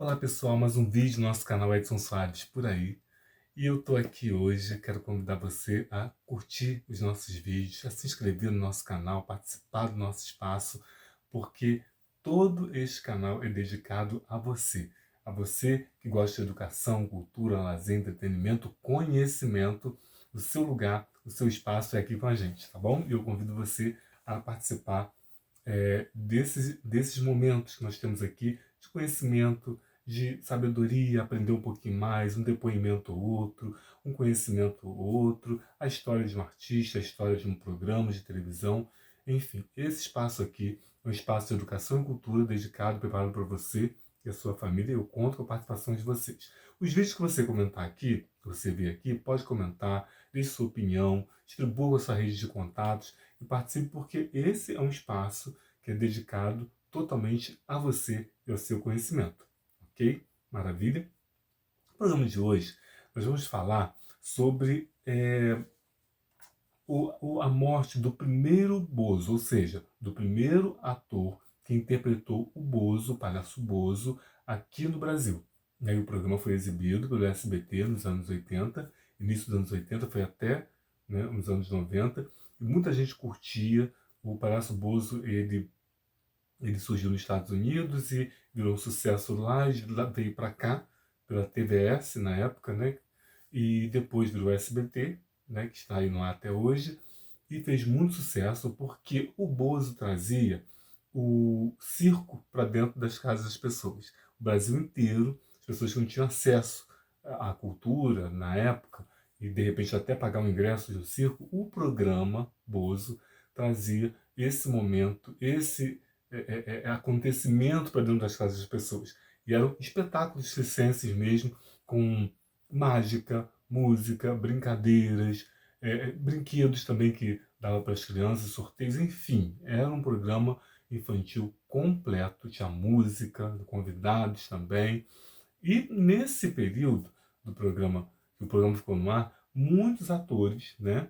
Olá pessoal, mais um vídeo do nosso canal Edson Soares por aí. E eu tô aqui hoje, quero convidar você a curtir os nossos vídeos, a se inscrever no nosso canal, participar do nosso espaço, porque todo este canal é dedicado a você que gosta de educação, cultura, lazer, entretenimento, conhecimento. O seu lugar, o seu espaço é aqui com a gente, tá bom? E eu convido você a participar desses momentos que nós temos aqui de conhecimento, de sabedoria, aprender um pouquinho mais, um depoimento ou outro, um conhecimento ou outro, a história de um artista, a história de um programa de televisão, enfim, esse espaço aqui é um espaço de educação e cultura dedicado, preparado para você e a sua família, e eu conto com a participação de vocês. Os vídeos que você comentar aqui, que você vê aqui, pode comentar, deixe sua opinião, distribua a sua rede de contatos e participe, porque esse é um espaço que é dedicado totalmente a você e ao seu conhecimento. Ok? Maravilha? No programa de hoje, nós vamos falar sobre a morte do primeiro Bozo, ou seja, do primeiro ator que interpretou o Bozo, o palhaço Bozo, aqui no Brasil. E aí o programa foi exibido pelo SBT nos anos 80, início dos anos 80, foi até, né, nos anos 90, e muita gente curtia. O palhaço Bozo, ele surgiu nos Estados Unidos e virou um sucesso lá, e veio para cá, pela TVS na época, né? E depois virou SBT, né? Que está aí no ar até hoje, e fez muito sucesso porque o Bozo trazia o circo para dentro das casas das pessoas. O Brasil inteiro, as pessoas que não tinham acesso à cultura na época, e de repente até pagar um ingresso do circo, o programa Bozo trazia esse momento, esse acontecimento para dentro das casas das pessoas. E eram espetáculos circenses mesmo, com mágica, música, brincadeiras, brinquedos também que dava para as crianças, sorteios, enfim. Era um programa infantil completo, tinha música, convidados também. E nesse período do programa, que o programa ficou no ar, muitos atores, né,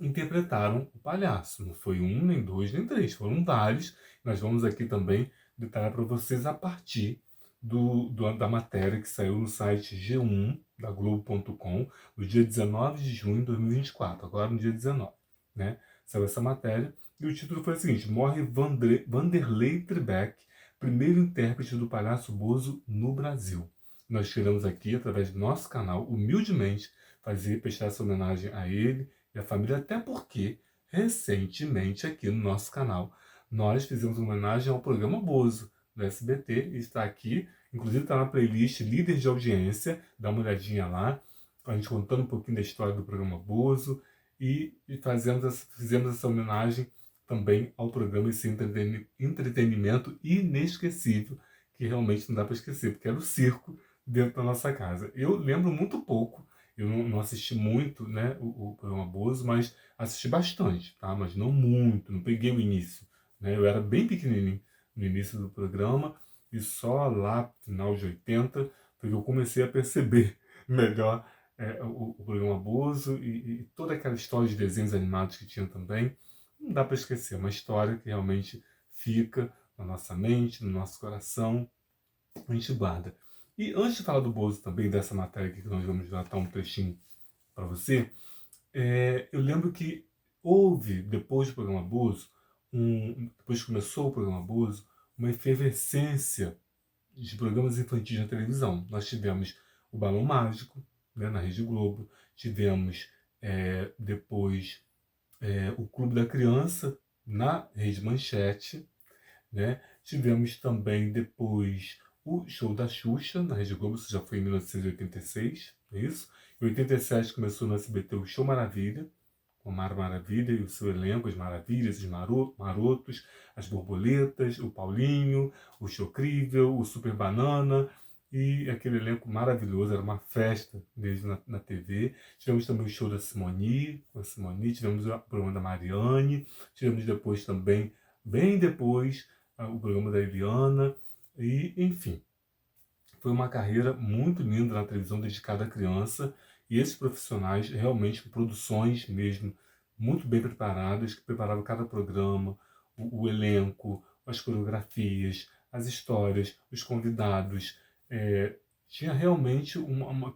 interpretaram o palhaço. Não foi um, nem dois, nem três, foram vários. Nós vamos aqui também detalhar para vocês a partir da matéria que saiu no site G1 da Globo.com no dia 19 de junho de 2024, agora no dia 19, né? Saiu essa matéria e o título foi o seguinte: morre Vanderlei Trebeck, primeiro intérprete do palhaço Bozo no Brasil. Nós queremos aqui, através do nosso canal, humildemente, prestar essa homenagem a ele e a família, até porque, recentemente, aqui no nosso canal, nós fizemos uma homenagem ao programa Bozo, do SBT, e está aqui, inclusive está na playlist Líderes de Audiência, dá uma olhadinha lá, a gente contando um pouquinho da história do programa Bozo, e fizemos essa homenagem também ao programa, esse entretenimento inesquecível, que realmente não dá para esquecer, porque era o circo dentro da nossa casa. Eu lembro muito pouco, eu não assisti muito, né, o programa Bozo, mas assisti bastante, tá? Mas não muito, não peguei o início, né? Eu era bem pequenininho no início do programa e só lá, final de 80, foi que eu comecei a perceber melhor o programa Bozo e toda aquela história de desenhos animados que tinha também. Não dá para esquecer, é uma história que realmente fica na nossa mente, no nosso coração, a gente guarda. E antes de falar do Bozo também, dessa matéria aqui que nós vamos relatar um trechinho para você, eu lembro que houve, depois do programa Bozo, depois que começou o programa Bozo, uma efervescência de programas infantis na televisão. Nós tivemos o Balão Mágico, né, na Rede Globo, tivemos depois o Clube da Criança na Rede Manchete, né? Tivemos também depois o Show da Xuxa na Rede Globo, isso já foi em 1986, é isso? Em 87 começou no SBT o Show Maravilha, com a Mara Maravilha e o seu elenco, as Maravilhas, os Marotos, as Borboletas, o Paulinho, o Chocrível, o Super Banana, e aquele elenco maravilhoso, era uma festa mesmo na TV. Tivemos também o show da Simone, com a Simone, tivemos o programa da Mariane, tivemos depois também, bem depois, o programa da Eliana, e enfim, foi uma carreira muito linda na televisão dedicada à criança, e esses profissionais realmente com produções mesmo muito bem preparadas, que preparavam cada programa, o elenco, as coreografias, as histórias, os convidados, tinha realmente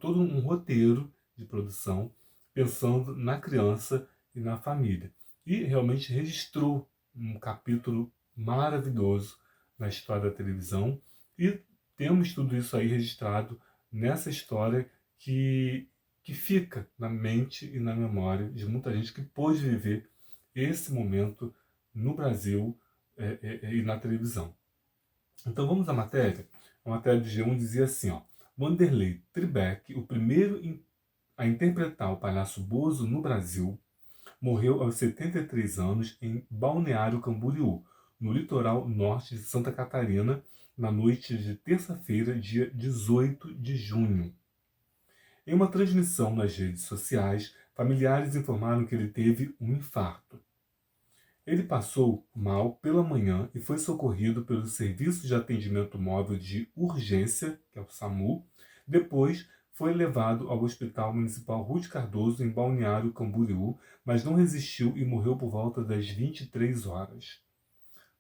todo um roteiro de produção pensando na criança e na família. E realmente registrou um capítulo maravilhoso na história da televisão e temos tudo isso aí registrado nessa história que fica na mente e na memória de muita gente que pôde viver esse momento no Brasil e na televisão. Então vamos à matéria. A matéria de G1 dizia assim, ó: Vanderlei Tribeck, o primeiro a interpretar o Palhaço Bozo no Brasil, morreu aos 73 anos em Balneário Camboriú, no litoral norte de Santa Catarina, na noite de terça-feira, dia 18 de junho. Em uma transmissão nas redes sociais, familiares informaram que ele teve um infarto. Ele passou mal pela manhã e foi socorrido pelo Serviço de Atendimento Móvel de Urgência, que é o SAMU. Depois foi levado ao Hospital Municipal Ruth Cardoso, em Balneário Camboriú, mas não resistiu e morreu por volta das 23 horas.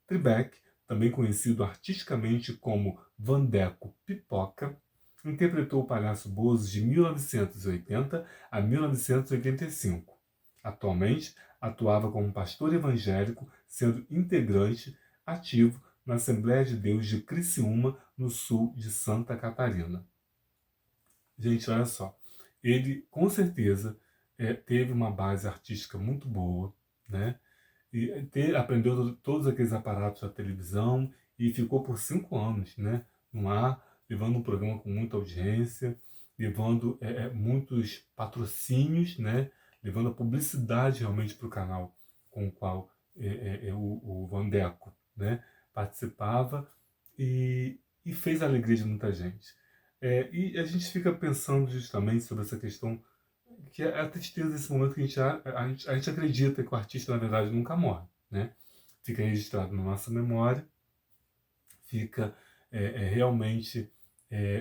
Tribeck, também conhecido artisticamente como Vandeco Pipoca, interpretou o Palhaço Bozo de 1980 a 1985. Atualmente, atuava como pastor evangélico, sendo integrante ativo na Assembleia de Deus de Criciúma, no sul de Santa Catarina. Gente, olha só, ele com certeza teve uma base artística muito boa, né? E aprendeu todos aqueles aparatos da televisão e ficou por 5 anos, né, no ar, levando um programa com muita audiência, levando muitos patrocínios, né, levando a publicidade realmente para o canal com o qual o Vandeco, né, participava e fez a alegria de muita gente. E a gente fica pensando justamente sobre essa questão que é a tristeza desse momento que a gente acredita que o artista, na verdade, nunca morre, né? Fica registrado na nossa memória, fica realmente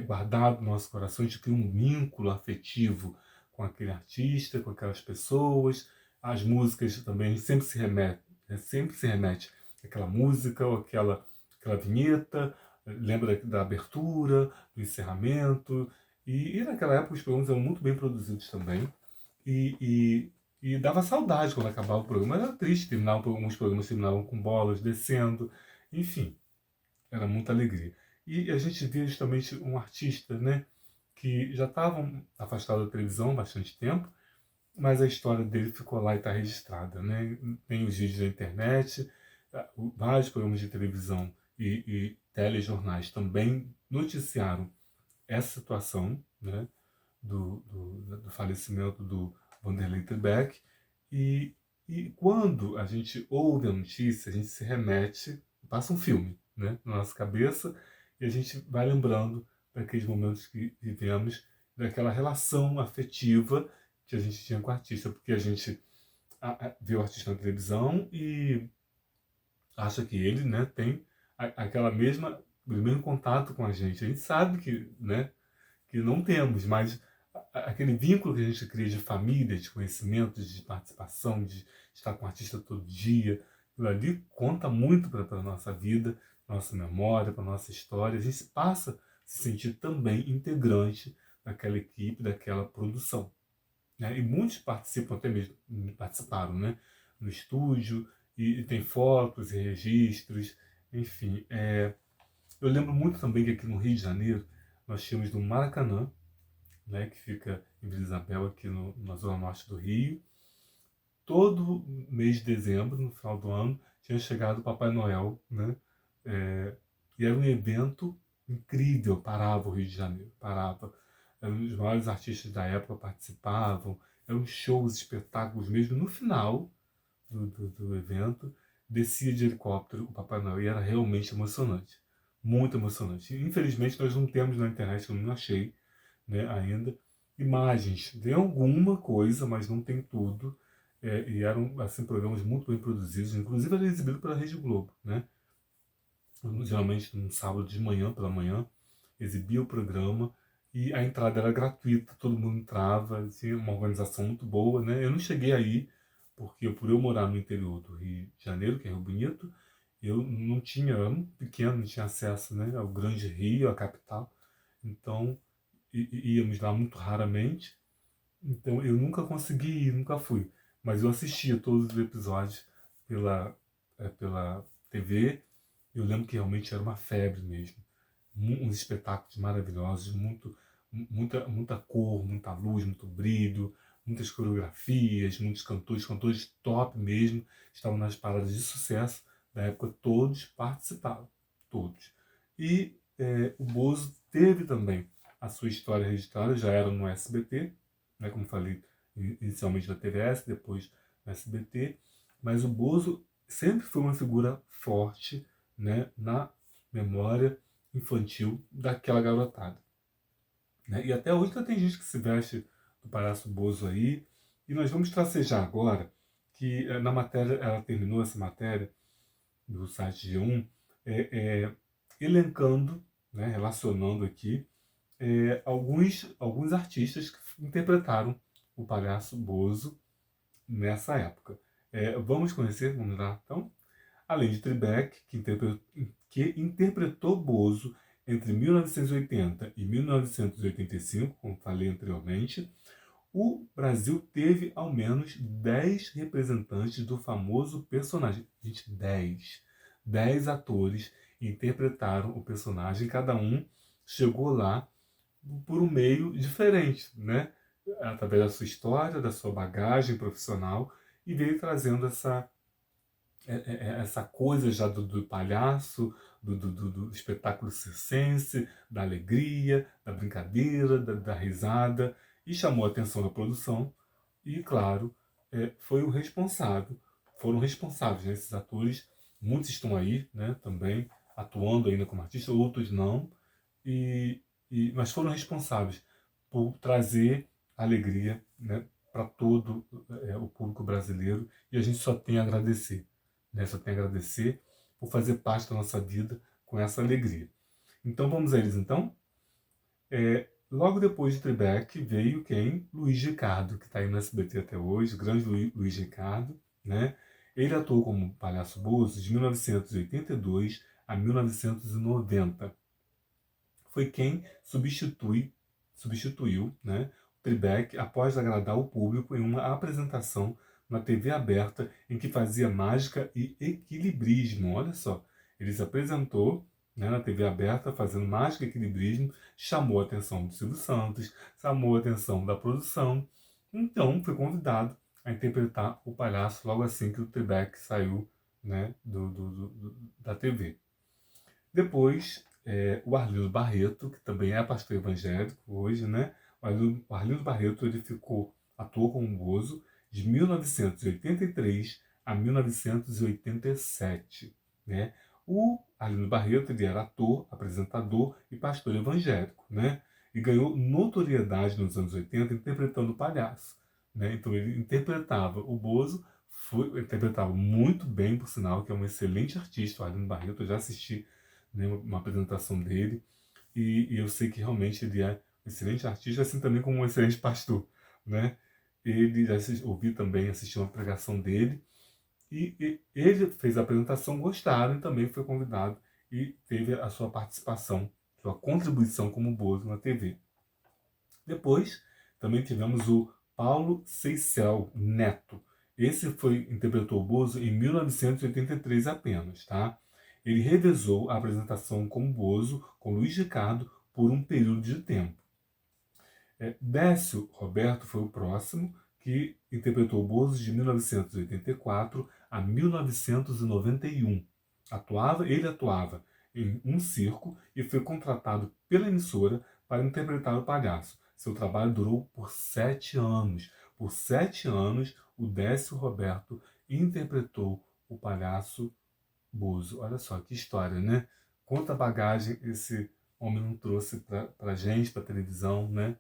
guardado no nosso coração, a gente cria um vínculo afetivo com aquele artista, com aquelas pessoas. As músicas também sempre se remete, sempre se remete àquela música ou aquela vinheta, lembra da abertura, do encerramento. E naquela época os programas eram muito bem produzidos também. E dava saudade quando acabava o programa. Era triste, alguns programas terminavam com bolas descendo. Enfim, era muita alegria. E a gente via justamente um artista, né, que já estava afastado da televisão há bastante tempo, mas a história dele ficou lá e está registrada, né? Tem os vídeos da internet, vários programas de televisão e telejornais também noticiaram essa situação, né, do falecimento do Vanderlei Tribeck. E, e quando a gente ouve a notícia, a gente se remete, passa um filme, né, na nossa cabeça, e a gente vai lembrando daqueles momentos que vivemos, daquela relação afetiva que a gente tinha com o artista, porque a gente vê o artista na televisão e acha que ele, né, tem aquela mesma, o mesmo contato com a gente. A gente sabe que, né, que não temos, mas aquele vínculo que a gente cria de família, de conhecimento, de participação, de estar com o artista todo dia, aquilo ali conta muito para a nossa vida, nossa memória, para a nossa história. A gente passa a se sentir também integrante daquela equipe, daquela produção, né? E muitos participam, até mesmo participaram, né, no estúdio, e tem fotos e registros, enfim. Eu lembro muito também que aqui no Rio de Janeiro nós tínhamos no Maracanã, né, que fica em Vila Isabel, aqui na zona norte do Rio. Todo mês de dezembro, no final do ano, tinha chegado o Papai Noel, né? E era um evento incrível, parava o Rio de Janeiro, parava. Os maiores artistas da época participavam, eram shows, espetáculos mesmo. No final do evento, descia de helicóptero o Papai Noel e era realmente emocionante, muito emocionante. Infelizmente nós não temos na internet, eu não achei, né, ainda, imagens. Tem alguma coisa, mas não tem tudo. E eram assim, programas muito bem produzidos, inclusive era exibido pela Rede Globo, né? Geralmente no sábado de manhã, pela manhã, exibia o programa e a entrada era gratuita, todo mundo entrava, tinha uma organização muito boa, né? Eu não cheguei aí, porque por eu morar no interior do Rio de Janeiro, que é Rio Bonito, eu não tinha, eu era muito pequeno, não tinha acesso, né, ao grande Rio, à capital. Então, íamos lá muito raramente. Então, eu nunca consegui ir, nunca fui. Mas eu assistia todos os episódios pela TV. Eu lembro que realmente era uma febre mesmo. Uns espetáculos maravilhosos, muita cor, muita luz, muito brilho, muitas coreografias, muitos cantores, cantores top mesmo, estavam nas paradas de sucesso da época, todos participavam, todos. E o Bozo teve também a sua história registrada, já era no SBT, né, como falei, inicialmente na TVS, depois no SBT, mas o Bozo sempre foi uma figura forte, né, na memória infantil daquela garotada. Né? E até hoje tem gente que se veste do Palhaço Bozo aí. E nós vamos tracejar agora que na matéria, ela terminou essa matéria do site G1, é, é, elencando, né, relacionando aqui alguns artistas que interpretaram o Palhaço Bozo nessa época. Vamos conhecer, vamos lá então? Além de Tribeck, que interpretou Bozo entre 1980 e 1985, como falei anteriormente, o Brasil teve ao menos 10 representantes do famoso personagem. Gente, 10. 10 atores interpretaram o personagem, cada um chegou lá por um meio diferente, né? Através da sua história, da sua bagagem profissional, e veio trazendo essa coisa já do palhaço, do espetáculo circense, da alegria, da brincadeira, da risada, e chamou a atenção da produção, e claro, foi o responsável, foram responsáveis, né, esses atores, muitos estão aí, né, também, atuando ainda como artistas, outros não, e, mas foram responsáveis por trazer alegria, né, para todo o público brasileiro, e a gente só tem a agradecer, né? Só tem a agradecer por fazer parte da nossa vida com essa alegria. Então vamos a eles então? Logo depois de Tribeck veio quem? Luiz Ricardo, que está aí no SBT até hoje, grande Luiz Ricardo, né? Ele atuou como Palhaço Bozo de 1982 a 1990. Foi quem substituiu, né, o Tribeck após agradar o público em uma apresentação na TV aberta em que fazia mágica e equilibrismo. Olha só, ele se apresentou, né, na TV aberta fazendo mágica e equilibrismo, chamou a atenção do Silvio Santos, chamou a atenção da produção, então foi convidado a interpretar o palhaço logo assim que o Tribeck saiu, né, da TV. Depois, o Arlindo Barreto, que também é pastor evangélico hoje, né? O Arlindo Barreto atuou como Bozo de 1983 a 1987, né? O Arlindo Barreto ele era ator, apresentador e pastor evangélico, né? E ganhou notoriedade nos anos 80 interpretando o palhaço, né? Então ele interpretava o Bozo, interpretava muito bem, por sinal, que é um excelente artista, o Arlindo Barreto. Eu já assisti, né, uma apresentação dele, e eu sei que realmente ele é um excelente artista, assim também como um excelente pastor, né? Ele já ouvi também, assisti uma pregação dele, e ele fez a apresentação, gostaram, e também foi convidado e teve a sua participação, sua contribuição como Bozo na TV. Depois, também tivemos o Paulo Seyssel Neto. Esse interpretou o Bozo em 1983 apenas, tá? Ele revezou a apresentação como Bozo com Luiz Ricardo por um período de tempo. Décio Roberto foi o próximo, que interpretou o Bozo de 1984 a 1991. Ele atuava em um circo e foi contratado pela emissora para interpretar o palhaço. Seu trabalho durou por 7 anos. Por 7 anos, o Décio Roberto interpretou o palhaço Bozo. Olha só que história, né? Quanta bagagem esse homem não trouxe para a gente, para a televisão, né?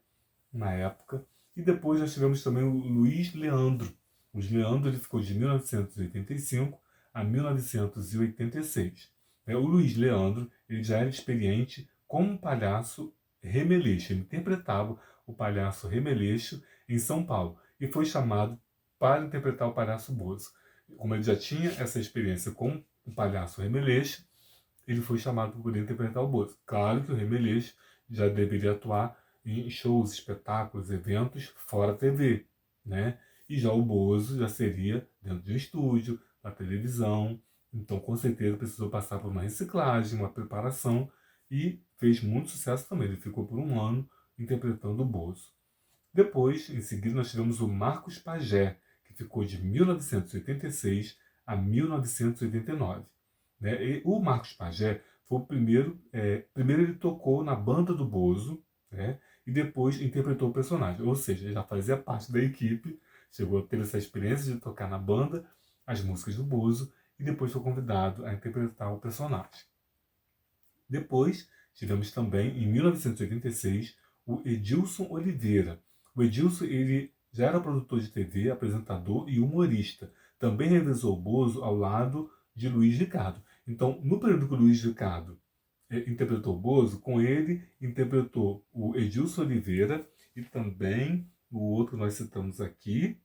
Na época. E depois nós tivemos também o Luiz Leandro. O Luiz Leandro ele ficou de 1985 a 1986. O Luiz Leandro ele já era experiente como um palhaço remeleixo. Ele interpretava o palhaço remeleixo em São Paulo e foi chamado para interpretar o palhaço Bozo. Como ele já tinha essa experiência com o palhaço remeleixo, ele foi chamado para poder interpretar o Bozo. Claro que o remeleixo já deveria atuar em shows, espetáculos, eventos fora TV, né? E já o Bozo já seria dentro de um estúdio, na televisão. Então, com certeza, precisou passar por uma reciclagem, uma preparação e fez muito sucesso também. Ele ficou por um ano interpretando o Bozo. Depois, em seguida, nós tivemos o Marcos Pagé, que ficou de 1986 a 1989. Né? E o Marcos Pagé foi o primeiro, primeiro ele tocou na banda do Bozo, né? E depois interpretou o personagem, ou seja, ele já fazia parte da equipe, chegou a ter essa experiência de tocar na banda as músicas do Bozo e depois foi convidado a interpretar o personagem. Depois, tivemos também, em 1986, o Edilson Oliveira. O Edilson ele já era produtor de TV, apresentador e humorista. Também revezou o Bozo ao lado de Luiz Ricardo. Então, no período que o Luiz Ricardo interpretou o Bozo, com ele interpretou o Edilson Oliveira e também o outro que nós citamos aqui,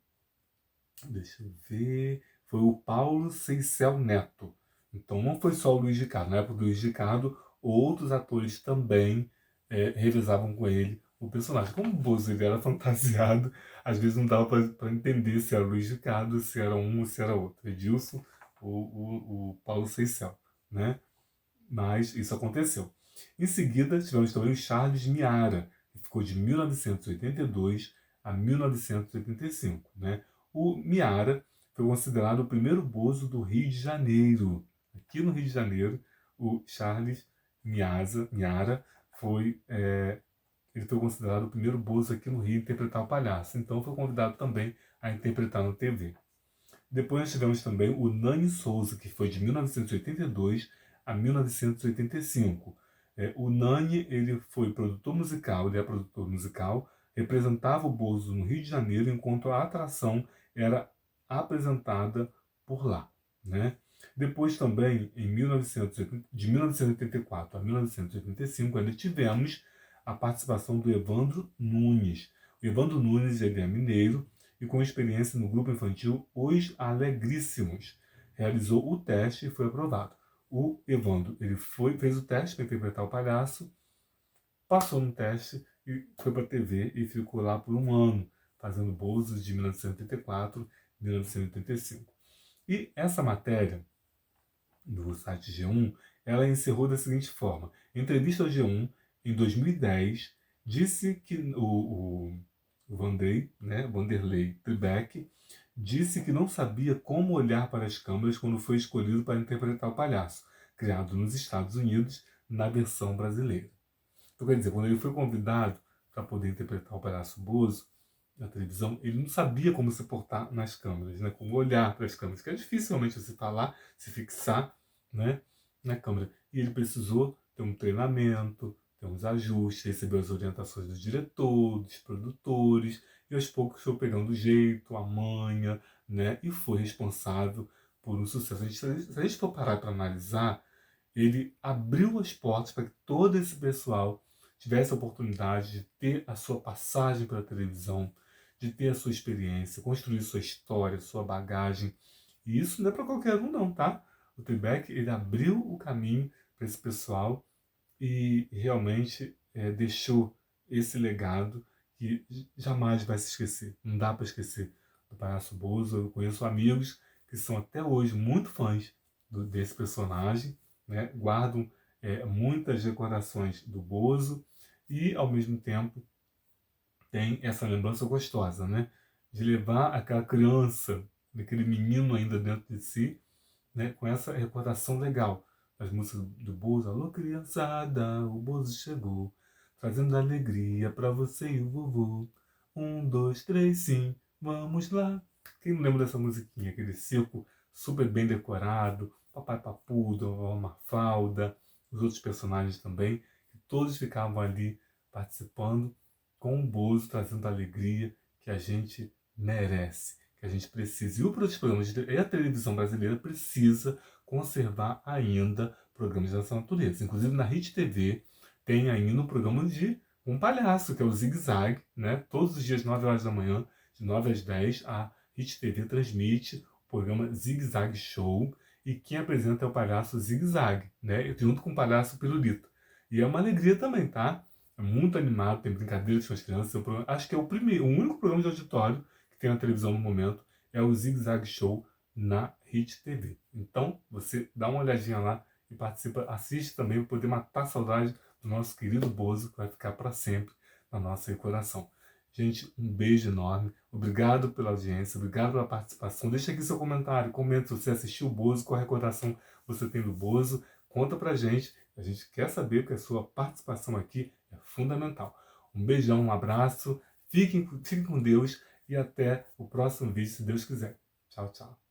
deixa eu ver, foi o Paulo Seycel Neto. Então não foi só o Luiz Ricardo. Na época do Luiz Ricardo, outros atores também revezavam com ele o personagem. Como o Bozo ele era fantasiado, às vezes não dava para entender se era o Luiz Ricardo, se era um ou se era outro. Edilson ou o Paulo Seycel, né? Mas isso aconteceu. Em seguida, tivemos também o Charles Miara, que ficou de 1982 a 1985. Né? O Miara foi considerado o primeiro Bozo do Rio de Janeiro. Aqui no Rio de Janeiro, o Charles Miara foi, ele foi considerado o primeiro Bozo aqui no Rio a interpretar o palhaço. Então foi convidado também a interpretar no TV. Depois nós tivemos também o Nani Souza, que foi de 1982 a 1985. O Nani ele foi produtor musical, ele é produtor musical, representava o Bozo no Rio de Janeiro, enquanto a atração era apresentada por lá. Né? Depois também, de 1984 a 1985, ainda tivemos a participação do Evandro Nunes. O Evandro Nunes ele é mineiro, e com experiência no grupo infantil Os Alegríssimos. Realizou o teste e foi aprovado. O Evandro ele fez o teste para interpretar o palhaço, passou no teste e foi para a TV e ficou lá por um ano, fazendo Bozos de 1984 a 1985. E essa matéria do site G1, ela encerrou da seguinte forma. Em entrevista ao G1, em 2010, disse que o Vanderlei Tribeck, disse que não sabia como olhar para as câmeras quando foi escolhido para interpretar o palhaço, criado nos Estados Unidos na versão brasileira. Então, quer dizer, quando ele foi convidado para poder interpretar o palhaço Bozo na televisão, ele não sabia como se portar nas câmeras, né? Como olhar para as câmeras, que é dificilmente você falar, se fixar, né, na câmera. E ele precisou ter um treinamento, ter uns ajustes, receber as orientações do diretor, dos produtores, e aos poucos foi pegando o jeito, a manha, né, e foi responsável por um sucesso. Se a gente for parar para analisar, ele abriu as portas para que todo esse pessoal tivesse a oportunidade de ter a sua passagem pela televisão, de ter a sua experiência, construir sua história, sua bagagem. E isso não é para qualquer um não, tá? O Tribeck, ele abriu o caminho para esse pessoal e realmente deixou esse legado que jamais vai se esquecer. Não dá para esquecer do Palhaço Bozo. Eu conheço amigos que são até hoje muito fãs desse personagem, né? Guardam muitas recordações do Bozo e, ao mesmo tempo, tem essa lembrança gostosa, né? De levar aquela criança, aquele menino ainda dentro de si, né? Com essa recordação legal. As músicas do Bozo, alô criançada, o Bozo chegou, trazendo alegria para você e o vovô. 1, 2, 3, sim, vamos lá. Quem não lembra dessa musiquinha? Aquele circo super bem decorado, Papai Papudo, a Mafalda, os outros personagens também, que todos ficavam ali participando com o Bozo, trazendo a alegria que a gente merece, que a gente precisa. E os programas e a televisão brasileira precisa conservar ainda programas dessa natureza. Inclusive na Rede TV tem ainda um programa de um palhaço, que é o Zig Zag, né? Todos os dias, 9 horas da manhã, de 9 às 10, a Rede TV transmite o programa Zig Zag Show, e quem apresenta é o palhaço Zig Zag, né? Junto com o palhaço Pirulito. E é uma alegria também, tá? É muito animado, tem brincadeiras com as crianças. Acho que é o único programa de auditório que tem na televisão no momento é o Zig Zag Show na Hit TV. Então, você dá uma olhadinha lá e participa, assiste também para poder matar a saudade do nosso querido Bozo, que vai ficar para sempre na nossa recordação. Gente, um beijo enorme. Obrigado pela audiência, obrigado pela participação. Deixa aqui seu comentário, comenta se você assistiu o Bozo, qual recordação você tem do Bozo. Conta pra gente, a gente quer saber, porque a sua participação aqui é fundamental. Um beijão, um abraço, fiquem com Deus e até o próximo vídeo, se Deus quiser. Tchau, tchau.